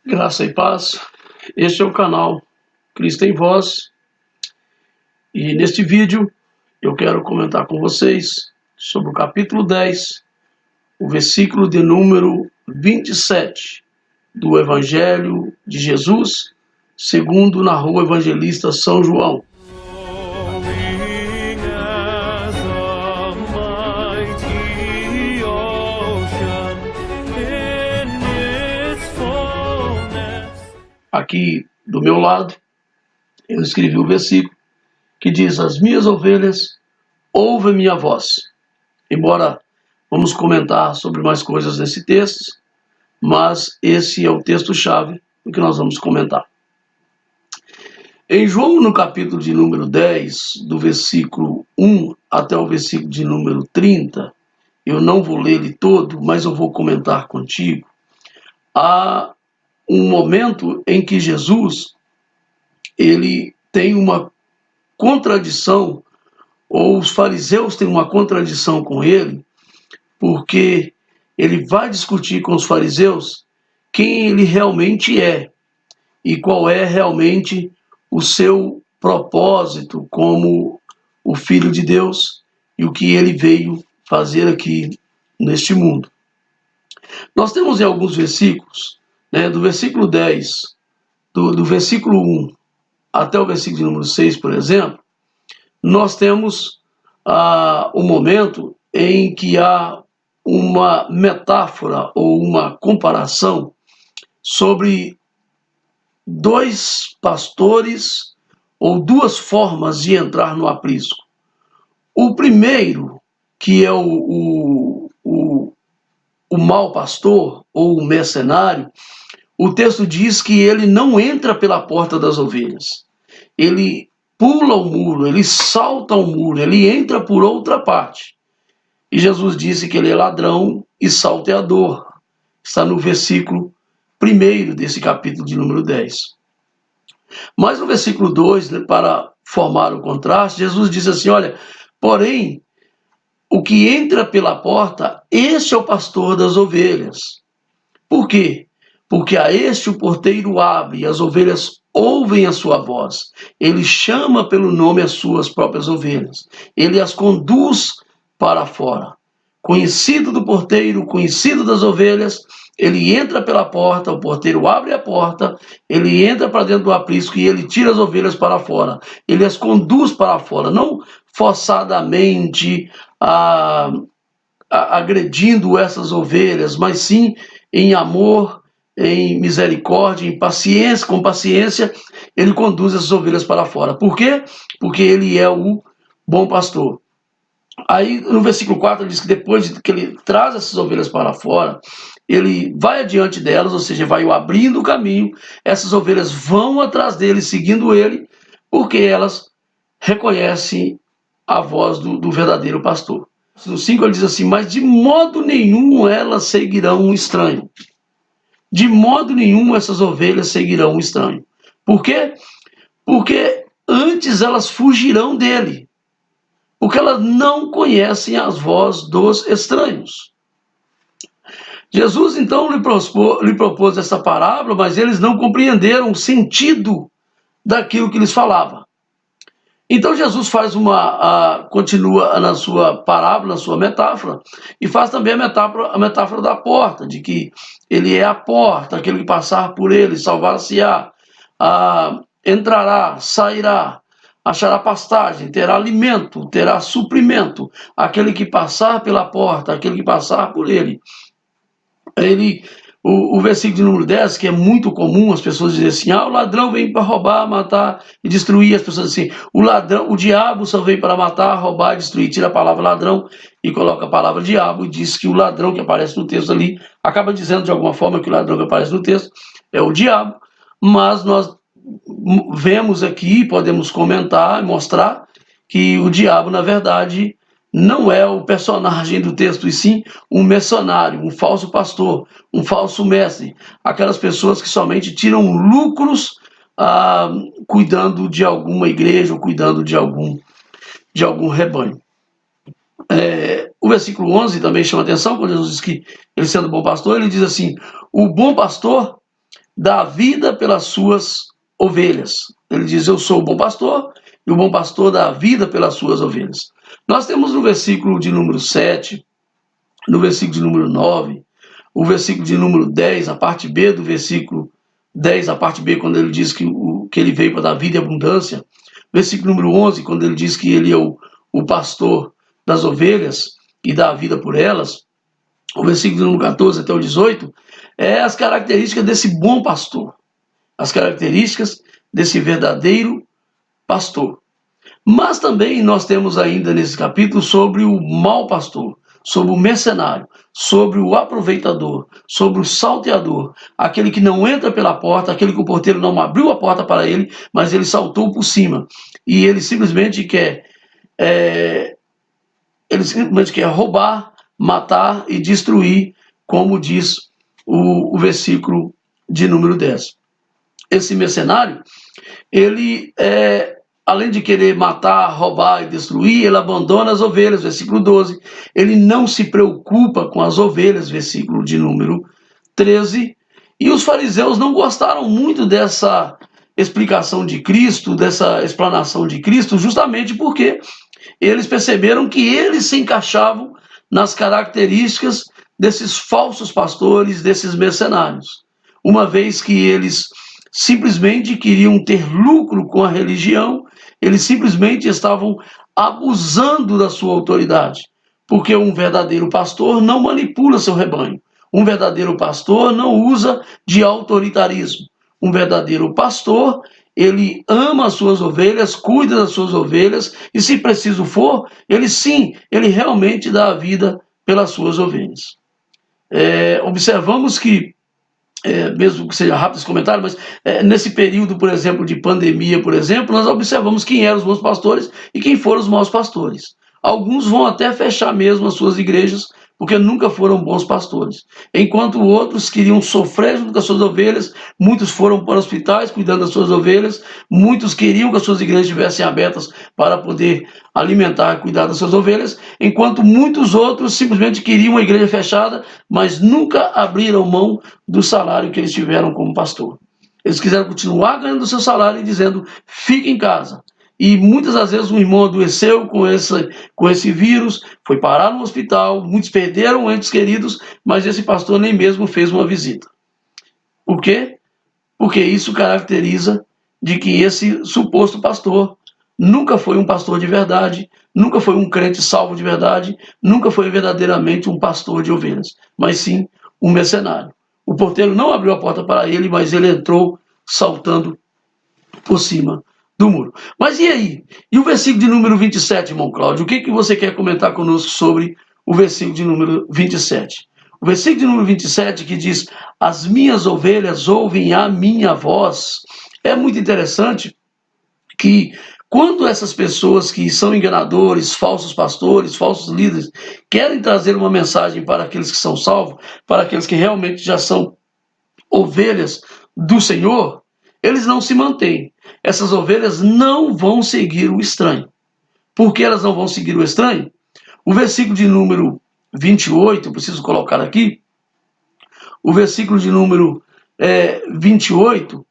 Graça e paz. Este é o canal Cristo em Voz e neste vídeo eu quero comentar com vocês sobre o capítulo 10, o versículo de número 27 do Evangelho de Jesus, segundo narrou o evangelista São João. Aqui do meu lado, eu escrevi o versículo que diz: as minhas ovelhas ouvem minha voz. Embora vamos comentar sobre mais coisas nesse texto, mas esse é o texto-chave do que nós vamos comentar. Em João, no capítulo de número 10, do versículo 1 até o versículo de número 30, eu não vou ler ele todo, mas eu vou comentar contigo, há um momento em que Jesus ele tem uma contradição, ou os fariseus têm uma contradição com ele, porque ele vai discutir com os fariseus quem ele realmente é e qual é realmente o seu propósito como o Filho de Deus e o que ele veio fazer aqui neste mundo. Nós temos em alguns versículos, do versículo 10, do versículo 1 até o versículo de número 6, por exemplo, nós temos o momento em que há uma metáfora ou uma comparação sobre dois pastores ou duas formas de entrar no aprisco. O primeiro, que é o mau pastor ou o mercenário, o texto diz que ele não entra pela porta das ovelhas. Ele pula o muro, ele salta o muro, ele entra por outra parte. E Jesus disse que ele é ladrão e salteador. Está no versículo 1 desse capítulo de número 10. Mas no versículo 2, para formar o contraste, Jesus diz assim, olha, porém, o que entra pela porta, este é o pastor das ovelhas. Por quê? Porque a este o porteiro abre e as ovelhas ouvem a sua voz. Ele chama pelo nome as suas próprias ovelhas. Ele as conduz para fora. Conhecido do porteiro, conhecido das ovelhas, ele entra pela porta, o porteiro abre a porta, ele entra para dentro do aprisco e ele tira as ovelhas para fora. Ele as conduz para fora, não forçadamente agredindo essas ovelhas, mas sim em amor, em misericórdia, em paciência, com paciência, ele conduz essas ovelhas para fora. Por quê? Porque ele é o bom pastor. Aí no versículo 4 ele diz que depois que ele traz essas ovelhas para fora, ele vai adiante delas, ou seja, vai abrindo o caminho, essas ovelhas vão atrás dele, seguindo ele, porque elas reconhecem a voz do verdadeiro pastor. No 5 ele diz assim, mas de modo nenhum elas seguirão um estranho. De modo nenhum essas ovelhas seguirão um estranho. Por quê? Porque antes elas fugirão dele. Porque elas não conhecem as vozes dos estranhos. Jesus então lhe propôs essa parábola, mas eles não compreenderam o sentido daquilo que lhes falava. Então Jesus faz continua na sua parábola, na sua metáfora, e faz também a metáfora da porta, de que ele é a porta, aquele que passar por ele, salvar-se-á, entrará, sairá, achará pastagem, terá alimento, terá suprimento, aquele que passar pela porta, aquele que passar por ele. O versículo de número 10, que é muito comum as pessoas dizem assim, o ladrão vem para roubar, matar e destruir. As pessoas dizem assim, o diabo só vem para matar, roubar e destruir. Tira a palavra ladrão e coloca a palavra diabo e diz que o ladrão que aparece no texto ali, acaba dizendo de alguma forma que o ladrão que aparece no texto é o diabo, mas nós vemos aqui, podemos comentar, mostrar que o diabo, na verdade, não é o personagem do texto, e sim um mercenário, um falso pastor, um falso mestre, aquelas pessoas que somente tiram lucros cuidando de alguma igreja ou cuidando de algum rebanho. O versículo 11 também chama atenção, quando Jesus diz que ele sendo bom pastor, ele diz assim, o bom pastor dá a vida pelas suas ovelhas. Ele diz, eu sou o bom pastor, e o bom pastor dá a vida pelas suas ovelhas. Nós temos no versículo de número 7, no versículo de número 9, o versículo de número 10, a parte B do versículo 10, a parte B, quando ele diz que ele veio para dar vida e abundância. Versículo número 11, quando ele diz que ele é o pastor das ovelhas e dá a vida por elas. O versículo número 14 até o 18, é as características desse bom pastor. As características desse verdadeiro pastor. Mas também nós temos ainda nesse capítulo sobre o mau pastor, sobre o mercenário, sobre o aproveitador, sobre o salteador, aquele que não entra pela porta, aquele que o porteiro não abriu a porta para ele, mas ele saltou por cima. E ele simplesmente quer roubar, matar e destruir, como diz o versículo de número 10. Esse mercenário, ele além de querer matar, roubar e destruir, ele abandona as ovelhas, versículo 12. Ele não se preocupa com as ovelhas, versículo de número 13. E os fariseus não gostaram muito dessa explicação de Cristo, dessa explanação de Cristo, justamente porque eles perceberam que eles se encaixavam nas características desses falsos pastores, desses mercenários. Uma vez que eles simplesmente queriam ter lucro com a religião, eles simplesmente estavam abusando da sua autoridade, porque um verdadeiro pastor não manipula seu rebanho, um verdadeiro pastor não usa de autoritarismo, um verdadeiro pastor, ele ama as suas ovelhas, cuida das suas ovelhas, e se preciso for, ele realmente dá a vida pelas suas ovelhas. Observamos que mesmo que seja rápido esse comentário, mas nesse período, por exemplo, de pandemia, por exemplo, nós observamos quem eram os bons pastores e quem foram os maus pastores. Alguns vão até fechar mesmo as suas igrejas, porque nunca foram bons pastores. Enquanto outros queriam sofrer junto com as suas ovelhas, muitos foram para hospitais cuidando das suas ovelhas, muitos queriam que as suas igrejas estivessem abertas para poder alimentar e cuidar das suas ovelhas, enquanto muitos outros simplesmente queriam uma igreja fechada, mas nunca abriram mão do salário que eles tiveram como pastor. Eles quiseram continuar ganhando o seu salário e dizendo, fique em casa. E muitas das vezes um irmão adoeceu com esse vírus, foi parar no hospital, muitos perderam entes queridos, mas esse pastor nem mesmo fez uma visita. Por quê? Porque isso caracteriza de que esse suposto pastor nunca foi um pastor de verdade, nunca foi um crente salvo de verdade, nunca foi verdadeiramente um pastor de ovelhas, mas sim um mercenário. O porteiro não abriu a porta para ele, mas ele entrou saltando por cima do muro. Mas e aí? E o versículo de número 27, irmão Cláudio? O que você quer comentar conosco sobre o versículo de número 27? O versículo de número 27 que diz, as minhas ovelhas ouvem a minha voz. É muito interessante que quando essas pessoas que são enganadores, falsos pastores, falsos líderes, querem trazer uma mensagem para aqueles que são salvos, para aqueles que realmente já são ovelhas do Senhor, eles não se mantêm. Essas ovelhas não vão seguir o estranho. Por que elas não vão seguir o estranho? O versículo de número 28, eu preciso colocar aqui, o versículo de número 28,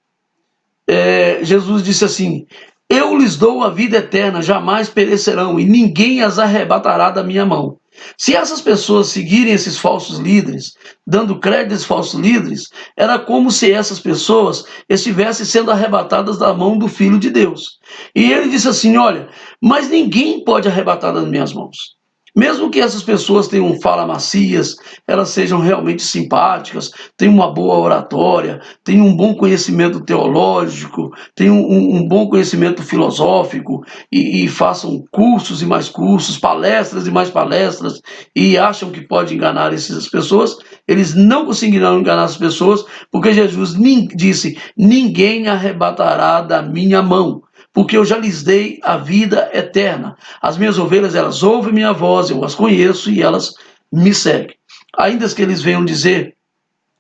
Jesus disse assim, eu lhes dou a vida eterna, jamais perecerão, e ninguém as arrebatará da minha mão. Se essas pessoas seguirem esses falsos líderes, dando crédito a esses falsos líderes, era como se essas pessoas estivessem sendo arrebatadas da mão do Filho de Deus. E ele disse assim, olha, mas ninguém pode arrebatar das minhas mãos. Mesmo que essas pessoas tenham fala macias, elas sejam realmente simpáticas, tenham uma boa oratória, tenham um bom conhecimento teológico, tenham um bom conhecimento filosófico e façam cursos e mais cursos, palestras e mais palestras e acham que pode enganar essas pessoas, eles não conseguirão enganar as pessoas porque Jesus disse, ninguém arrebatará da minha mão. Porque eu já lhes dei a vida eterna. As minhas ovelhas, elas ouvem minha voz, eu as conheço e elas me seguem. Ainda que eles venham dizer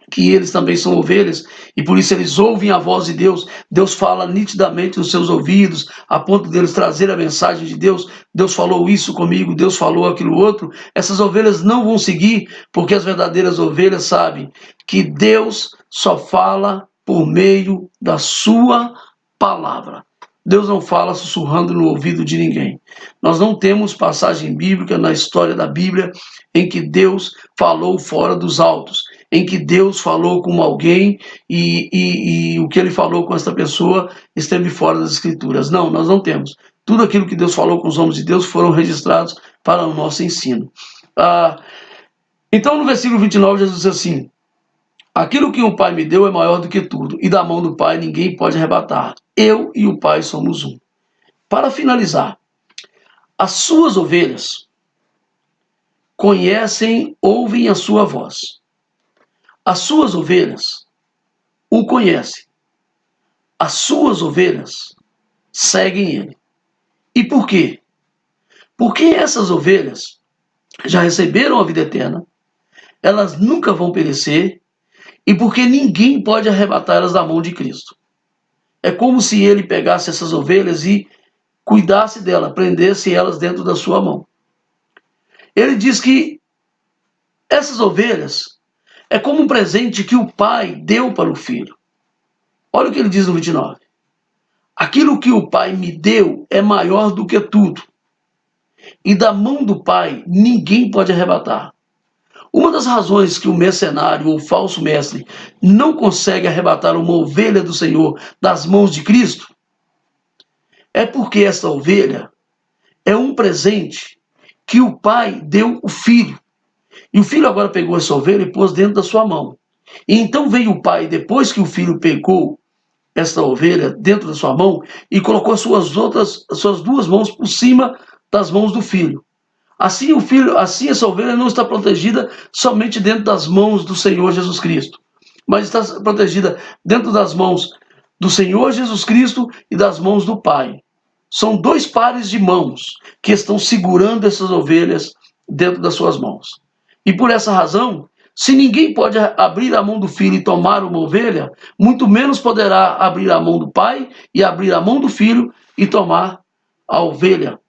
que eles também são ovelhas, e por isso eles ouvem a voz de Deus, Deus fala nitidamente nos seus ouvidos, a ponto deles trazer a mensagem de Deus, Deus falou isso comigo, Deus falou aquilo outro, essas ovelhas não vão seguir, porque as verdadeiras ovelhas sabem que Deus só fala por meio da sua palavra. Deus não fala sussurrando no ouvido de ninguém. Nós não temos passagem bíblica na história da Bíblia em que Deus falou fora dos altos, em que Deus falou com alguém e o que ele falou com esta pessoa esteve fora das Escrituras. Não, nós não temos. Tudo aquilo que Deus falou com os homens de Deus foram registrados para o nosso ensino. Então, no versículo 29, Jesus diz assim: aquilo que o Pai me deu é maior do que tudo, e da mão do Pai ninguém pode arrebatar. Eu e o Pai somos um. Para finalizar, as suas ovelhas conhecem, ouvem a sua voz. As suas ovelhas o conhecem. As suas ovelhas seguem ele. E por quê? Porque essas ovelhas já receberam a vida eterna, elas nunca vão perecer, e porque ninguém pode arrebatá-las da mão de Cristo. É como se ele pegasse essas ovelhas e cuidasse delas, prendesse elas dentro da sua mão. Ele diz que essas ovelhas é como um presente que o pai deu para o filho. Olha o que ele diz no 29. Aquilo que o pai me deu é maior do que tudo, e da mão do pai ninguém pode arrebatar. Uma das razões que o mercenário ou falso mestre não consegue arrebatar uma ovelha do Senhor das mãos de Cristo é porque essa ovelha é um presente que o pai deu ao filho. E o filho agora pegou essa ovelha e pôs dentro da sua mão. E então veio o pai, depois que o filho pegou esta ovelha dentro da sua mão, e colocou as suas duas mãos por cima das mãos do filho. Assim essa ovelha não está protegida somente dentro das mãos do Senhor Jesus Cristo, mas está protegida dentro das mãos do Senhor Jesus Cristo e das mãos do Pai. São dois pares de mãos que estão segurando essas ovelhas dentro das suas mãos. E por essa razão, se ninguém pode abrir a mão do filho e tomar uma ovelha, muito menos poderá abrir a mão do pai e abrir a mão do filho e tomar a ovelha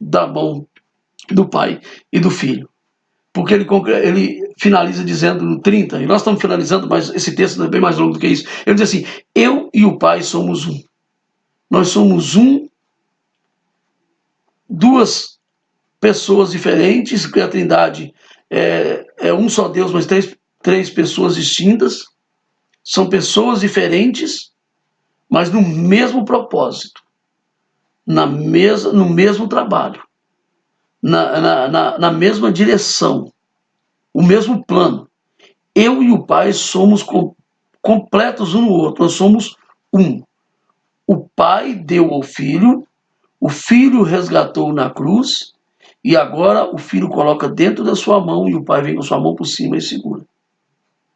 da mão do pai e do filho. Porque ele finaliza dizendo no 30, e nós estamos finalizando, mas esse texto é bem mais longo do que isso. Ele diz assim: eu e o pai somos um. Nós somos um, duas pessoas diferentes, que a Trindade é um só Deus, mas três pessoas distintas. São pessoas diferentes, mas no mesmo propósito, no mesmo trabalho, na mesma direção, o mesmo plano. Eu e o Pai somos completos um no outro, nós somos um. O Pai deu ao Filho, o Filho resgatou na cruz, e agora o Filho coloca dentro da sua mão e o Pai vem com sua mão por cima e segura.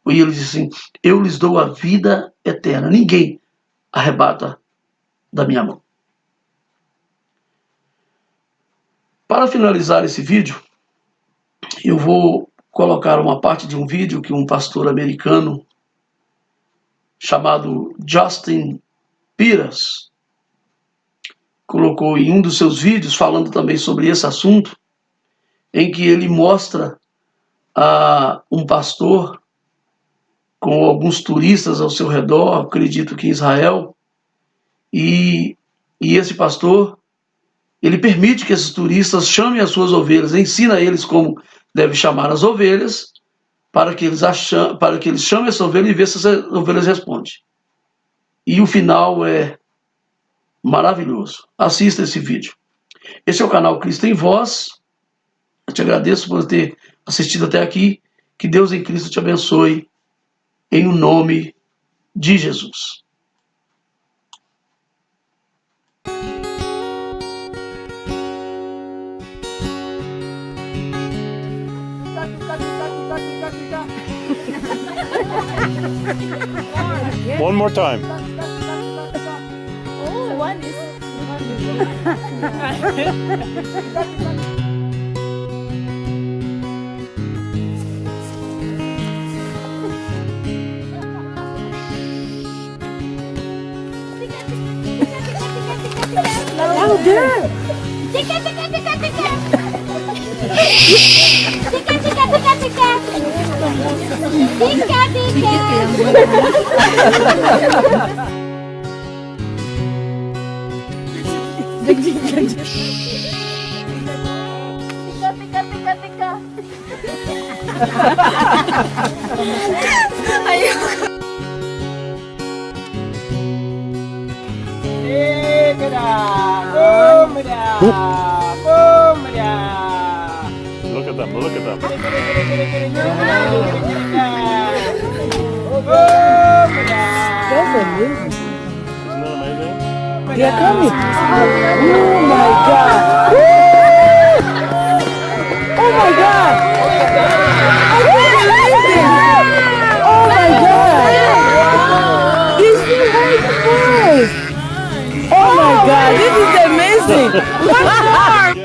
E ele diz assim: eu lhes dou a vida eterna, ninguém arrebata da minha mão. Para finalizar esse vídeo, eu vou colocar uma parte de um vídeo que um pastor americano chamado Justin Peters colocou em um dos seus vídeos, falando também sobre esse assunto, em que ele mostra um pastor com alguns turistas ao seu redor, acredito que em Israel, e esse pastor, ele permite que esses turistas chamem as suas ovelhas, ensina eles como deve chamar as ovelhas, para que eles chamem essa ovelha e vejam se as ovelhas respondem. E o final é maravilhoso. Assista esse vídeo. Esse é o canal Cristo em Voz. Eu te agradeço por ter assistido até aqui. Que Deus em Cristo te abençoe, em o nome de Jesus. One more time. Oh, one is. Louder! Tika, tika, tika, tika. Tika, tika, tika, tika. Pica, pica. Pica, pica, pica. Look at them, look at them. Isn't that amazing? They are coming. Oh my God. Oh my God. I can't believe it. Oh my God. This is my first. Oh my God. This is amazing. One more.